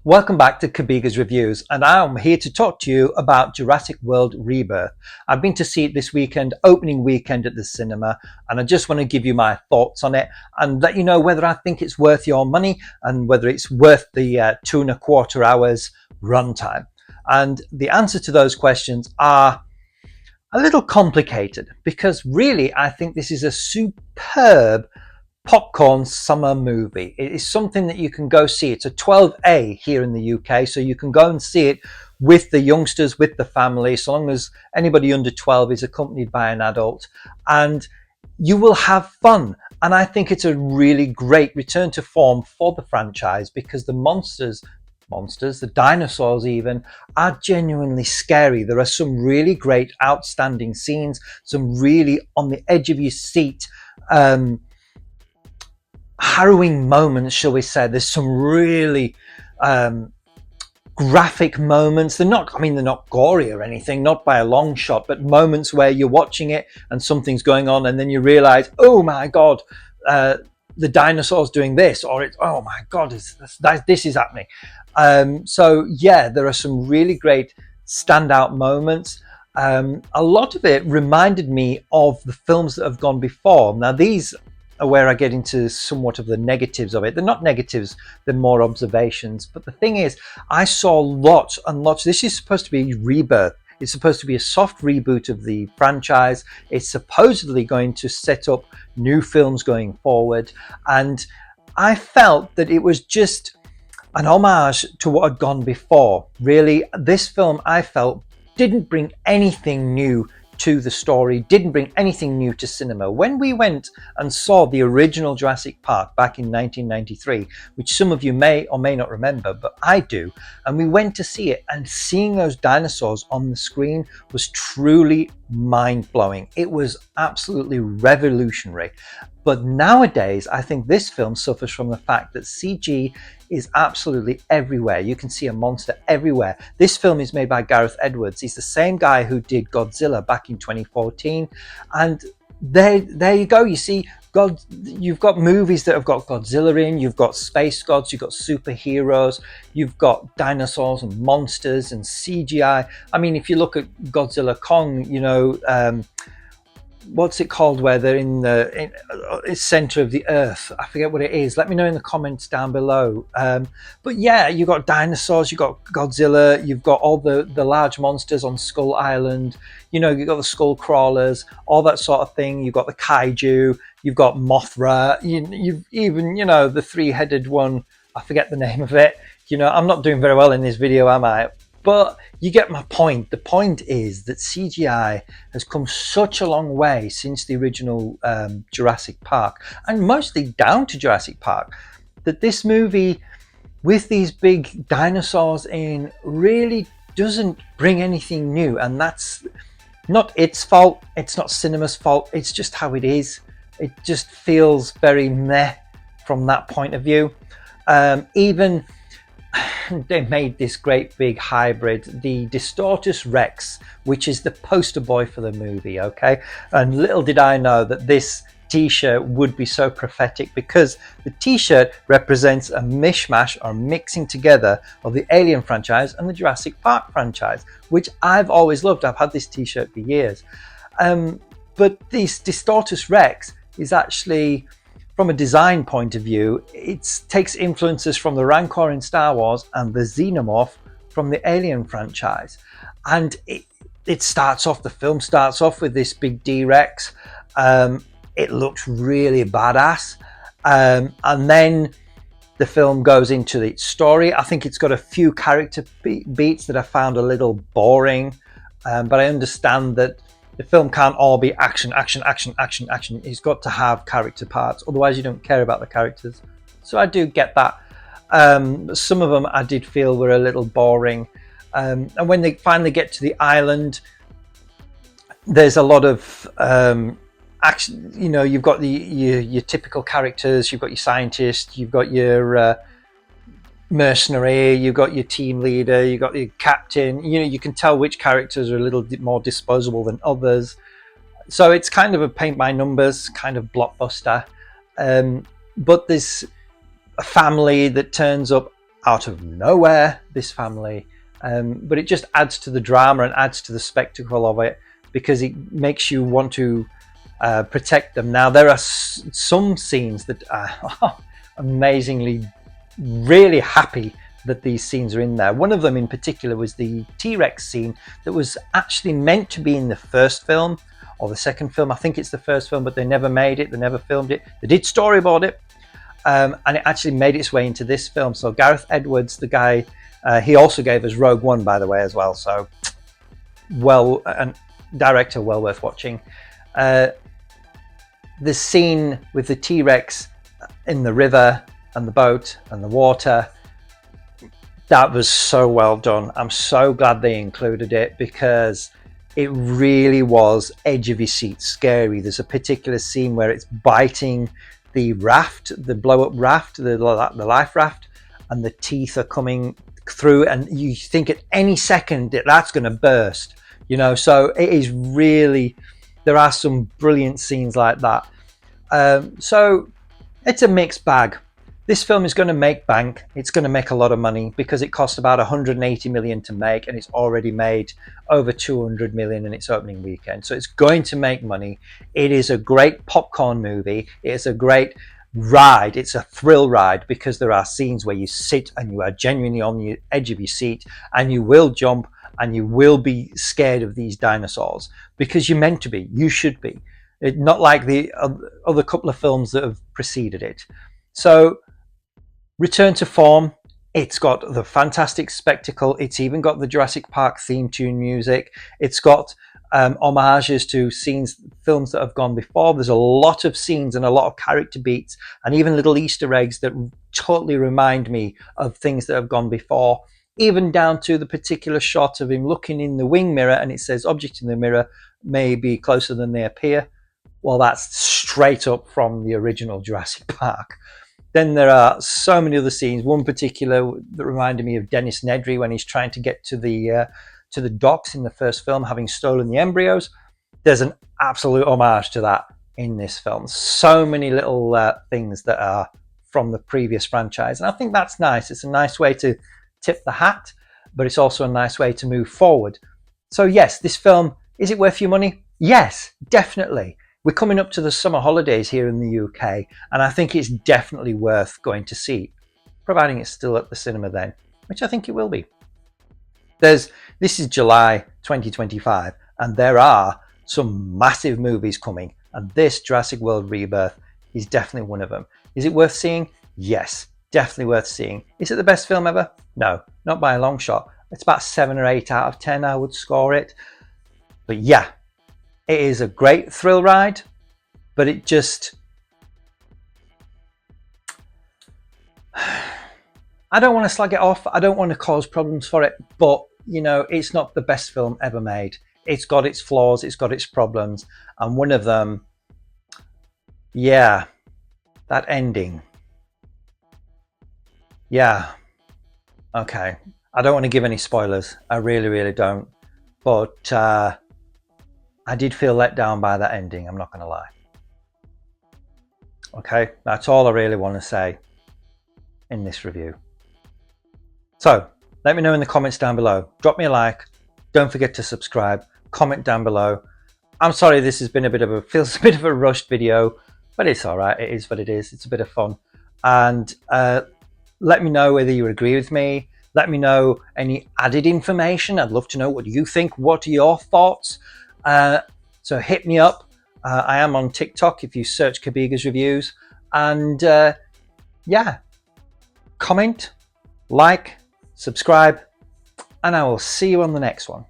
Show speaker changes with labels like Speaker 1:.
Speaker 1: Welcome back to Kabiga's Reviews, and I'm here to talk to you about Jurassic World Rebirth. I've been to see it this weekend, opening weekend at the cinema, and I just want to give you my thoughts on it and let you know whether I think it's worth your money and whether it's worth the 2.25 hours runtime. And the answer to those questions are a little complicated because really I think this is a superb popcorn summer movie. It is something that you can go see. It's a 12A here in the UK, so you can go and see it with the youngsters, with the family, so long as anybody under 12 is accompanied by an adult, and you will have fun. And I think it's a really great return to form for the franchise because the monsters, the dinosaurs even, are genuinely scary. There are some really great, outstanding scenes, some really on the edge of your seat, harrowing moments, shall we say. There's some really graphic moments. They're not gory or anything, not by a long shot, but moments where you're watching it and something's going on and then you realize, oh my God, the dinosaur's doing this, or it's, oh my God, this is happening. So yeah, there are some really great standout moments. A lot of it reminded me of the films that have gone before. Now these are where I get into somewhat of the negatives of it. They're not negatives, they're more observations. But the thing is, I saw lots and lots. This is supposed to be Rebirth. It's supposed to be a soft reboot of the franchise. It's supposedly going to set up new films going forward. And I felt that it was just an homage to what had gone before. Really, this film, I felt, didn't bring anything new to the story, didn't bring anything new to cinema. When we went and saw the original Jurassic Park back in 1993, which some of you may or may not remember, but I do, and we went to see it, and seeing those dinosaurs on the screen was truly mind-blowing. It was absolutely revolutionary. But nowadays, I think this film suffers from the fact that CG is absolutely everywhere. You can see a monster everywhere. This film is made by Gareth Edwards. He's the same guy who did Godzilla back in 2014. And there you go. You see, you've got movies that have got Godzilla in, you've got space gods, you've got superheroes, you've got dinosaurs and monsters and CGI. I mean, if you look at Godzilla Kong, what's it called where they're in the center of the earth? I forget what it is. Let me know in the comments down below. But yeah, you've got dinosaurs, you've got Godzilla, you've got all the large monsters on Skull Island, you've got the skull crawlers, all that sort of thing. You've got the kaiju, you've got Mothra, you've even, the three-headed one, I forget the name of it. I'm not doing very well in this video, am I? But you get my point. The point is that CGI has come such a long way since the original Jurassic Park, and mostly down to Jurassic Park, that this movie with these big dinosaurs in really doesn't bring anything new. And that's not its fault. It's not cinema's fault. It's just how it is. It just feels very meh from that point of view. Even they made this great big hybrid, the Distortus Rex, which is the poster boy for the movie, okay? And little did I know that this t-shirt would be so prophetic, because the t-shirt represents a mishmash or mixing together of the Alien franchise and the Jurassic Park franchise, which I've always loved. I've had this t-shirt for years. But this Distortus Rex is actually, from a design point of view, it takes influences from the Rancor in Star Wars and the Xenomorph from the Alien franchise. And the film starts off with this big D-Rex. It looks really badass. And then the film goes into its story. I think it's got a few character beats that I found a little boring. But I understand that the film can't all be action. It's got to have character parts. Otherwise, you don't care about the characters. So I do get that. Some of them I did feel were a little boring. And when they finally get to the island, there's a lot of action. You've got your typical characters. You've got your scientist. You've got your mercenary, you've got your team leader, you've got your captain. You can tell which characters are a little bit more disposable than others. So it's kind of a paint by numbers kind of blockbuster. But there's a family that turns up out of nowhere, this family. But it just adds to the drama and adds to the spectacle of it, because it makes you want to protect them. Now, there are some scenes that are amazingly, really happy that these scenes are in there. One of them in particular was the T-Rex scene that was actually meant to be in the first film or the second film. I think it's the first film, but they never made it. They never filmed it. They did storyboard it, and it actually made its way into this film. So Gareth Edwards, the guy, he also gave us Rogue One, by the way, as well. So, well, and director, well worth watching. The scene with the T-Rex in the river and the boat and the water, that was so well done. I'm so glad they included it, because it really was edge of your seat scary. There's a particular scene where it's biting the raft, the blow-up raft, the life raft, and the teeth are coming through, and you think at any second that's going to burst, you know. So it is really, there are some brilliant scenes like that. So it's a mixed bag. This film is going to make bank. It's going to make a lot of money, because it cost about 180 million to make, and it's already made over 200 million in its opening weekend. So it's going to make money. It is a great popcorn movie. It's a great ride. It's a thrill ride, because there are scenes where you sit and you are genuinely on the edge of your seat, and you will jump and you will be scared of these dinosaurs, because you're meant to be. You should be. Not like the other couple of films that have preceded it. So return to form. It's got the fantastic spectacle. It's even got the Jurassic Park theme tune music. It's got homages to films that have gone before. There's a lot of scenes and a lot of character beats, and even little Easter eggs that totally remind me of things that have gone before, even down to the particular shot of him looking in the wing mirror, and it says objects in the mirror may be closer than they appear. Well, that's straight up from the original Jurassic Park. Then there are so many other scenes. One particular that reminded me of Dennis Nedry when he's trying to get to the docks in the first film, having stolen the embryos. There's an absolute homage to that in this film. So many little things that are from the previous franchise, and I think that's nice. It's a nice way to tip the hat, but it's also a nice way to move forward. So yes, this film, is it worth your money? Yes, definitely. We're coming up to the summer holidays here in the UK, and I think it's definitely worth going to see, providing it's still at the cinema then, which I think it will be. This is July 2025, and there are some massive movies coming, and this Jurassic World Rebirth is definitely one of them. Is it worth seeing? Yes, definitely worth seeing. Is it the best film ever? No, not by a long shot. It's about 7 or 8 out of 10 I would score it. But yeah, it is a great thrill ride, but it just, I don't want to slag it off. I don't want to cause problems for it, but you know, it's not the best film ever made. It's got its flaws, it's got its problems, and one of them, yeah, that ending. Yeah, okay. I don't want to give any spoilers. I really, really don't. But I did feel let down by that ending, I'm not going to lie. Okay, that's all I really want to say in this review. So, let me know in the comments down below. Drop me a like. Don't forget to subscribe. Comment down below. I'm sorry this has been feels a bit of a rushed video, but it's alright. It is what it is. It's a bit of fun. And let me know whether you agree with me. Let me know any added information. I'd love to know what you think. What are your thoughts? So hit me up. I am on TikTok if you search Kabiga's Reviews. And yeah, comment, like, subscribe, and I will see you on the next one.